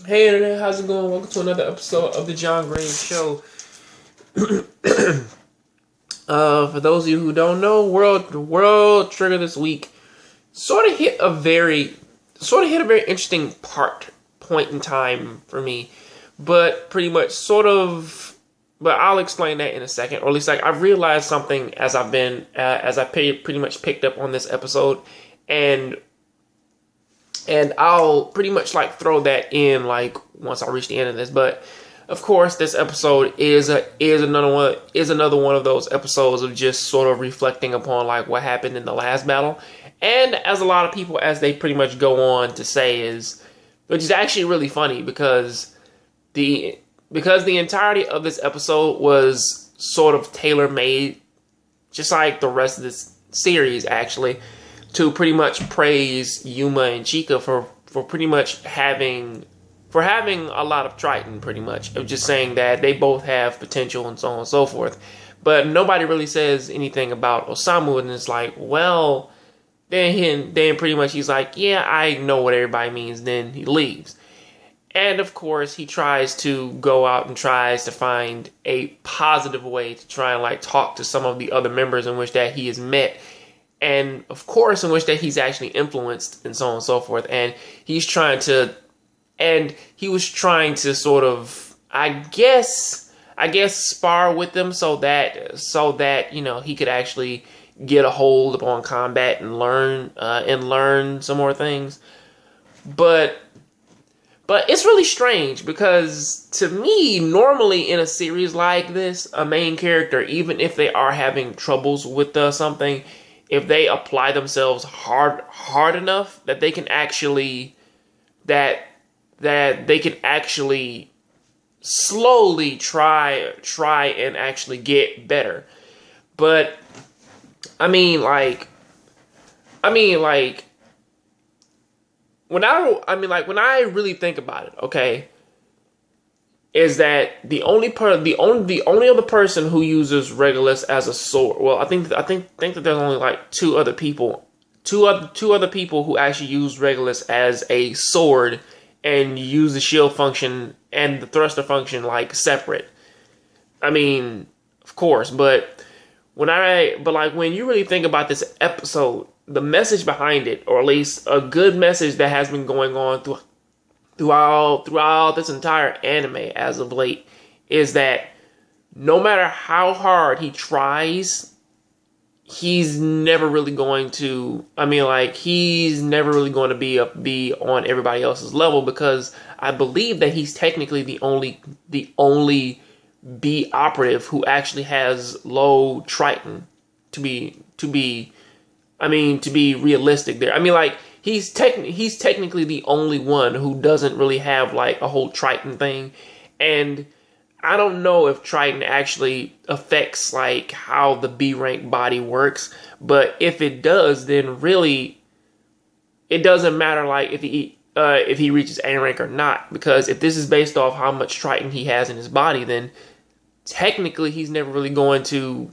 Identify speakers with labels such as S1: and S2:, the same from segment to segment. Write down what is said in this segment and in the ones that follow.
S1: Hey internet, how's it going? Welcome to another episode of the John Green Show. For those of you who don't know, World Trigger this week sort of hit a very interesting point in time for me, but pretty much But I'll explain that in a second, or at least I've realized something as pretty much picked up on this episode, and I'll pretty much throw that in once I reach the end of this. But of course, this episode is another one of those episodes of just sort of reflecting upon what happened in the last battle, and as a lot of people, as they pretty much go on to say, which is actually really funny because the entirety of this episode was sort of tailor made, just like the rest of this series actually, to pretty much praise Yuma and Chika for pretty much having a lot of Triton, pretty much, of just saying that they both have potential and so on and so forth. But nobody really says anything about Osamu, and it's then pretty much he's like, yeah, I know what everybody means, then he leaves. And of course, he tries to go out and tries to find a positive way to try and talk to some of the other members in which that he has met, and of course in which that he's actually influenced and so on and so forth. And he was trying to sort of, I guess spar with them so that he could actually get a hold upon combat and learn some more things. But it's really strange because, to me, normally in a series like this, a main character, even if they are having troubles with something, if they apply themselves hard enough, that they can actually slowly try and actually get better. But I mean, when I really think about it, okay, is that the only other person who uses Regulus as a sword? Well, I think that there's only two other people who actually use Regulus as a sword and use the shield function and the thruster function separate. I mean, of course, but when you really think about this episode, the message behind it, or at least a good message that has been going on throughout this entire anime as of late, is that no matter how hard he tries, he's never really going to be on everybody else's level, because I believe that he's technically the only B operative who actually has low Triton, to be realistic there. He's technically the only one who doesn't really have a whole Triton thing. And I don't know if Triton actually affects how the B rank body works, but if it does, then really it doesn't matter if he reaches A rank or not, because if this is based off how much Triton he has in his body, then technically he's never really going to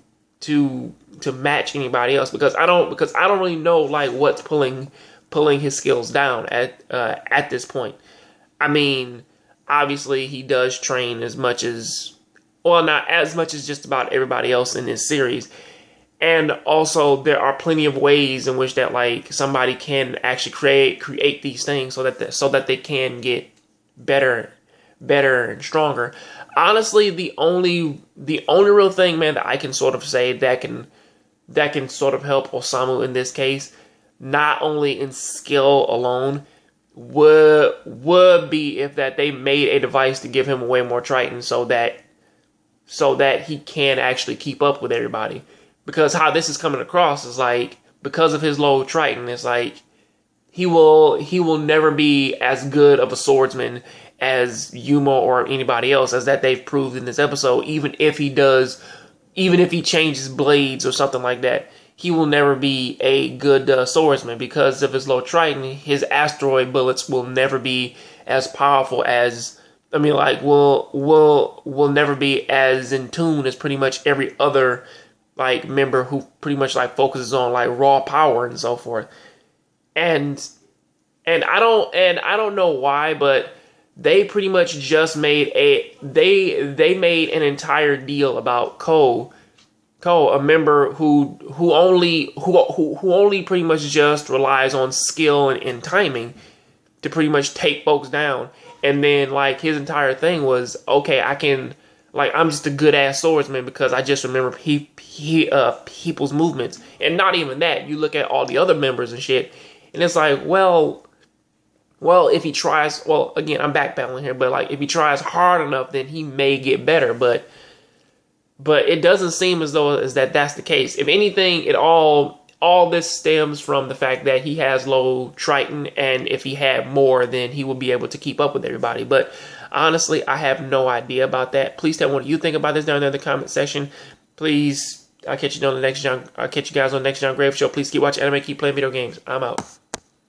S1: match anybody else, because I don't really know what's pulling his skills down at this point. I mean, obviously he does train as much as, well, not as much as just about everybody else in this series. And also there are plenty of ways in which that somebody can actually create these things so that they can get better and stronger. Honestly, the only real thing, man, that I can sort of say that can sort of help Osamu in this case, not only in skill alone, would be if that they made a device to give him way more Triton, so that he can actually keep up with everybody. Because how this is coming across is because of his low Triton, it's he will never be as good of a swordsman as Yuma or anybody else, as that they've proved in this episode. Even if he changes blades or something like that, he will never be a good swordsman, because of his low Triton. His asteroid bullets will never be as powerful as, will never be as in tune as pretty much every other member who pretty much focuses on raw power and so forth. And I don't know why, but they pretty much just made they made an entire deal about Cole, a member who only pretty much just relies on skill and timing to pretty much take folks down. And then like his entire thing was, okay, I'm just a good ass swordsman because I just remember people's movements. And not even that. You look at all the other members and shit, and it's like, well, if he tries, well, again, I'm backpedaling here, but like if he tries hard enough, then he may get better. But it doesn't seem as though that's the case. If anything, all this stems from the fact that he has low Triton, and if he had more, then he would be able to keep up with everybody. But honestly, I have no idea about that. Please tell me what you think about this down there in the comment section. Please, I'll catch you guys on the next John Grave Show. Please keep watching anime, keep playing video games. I'm out.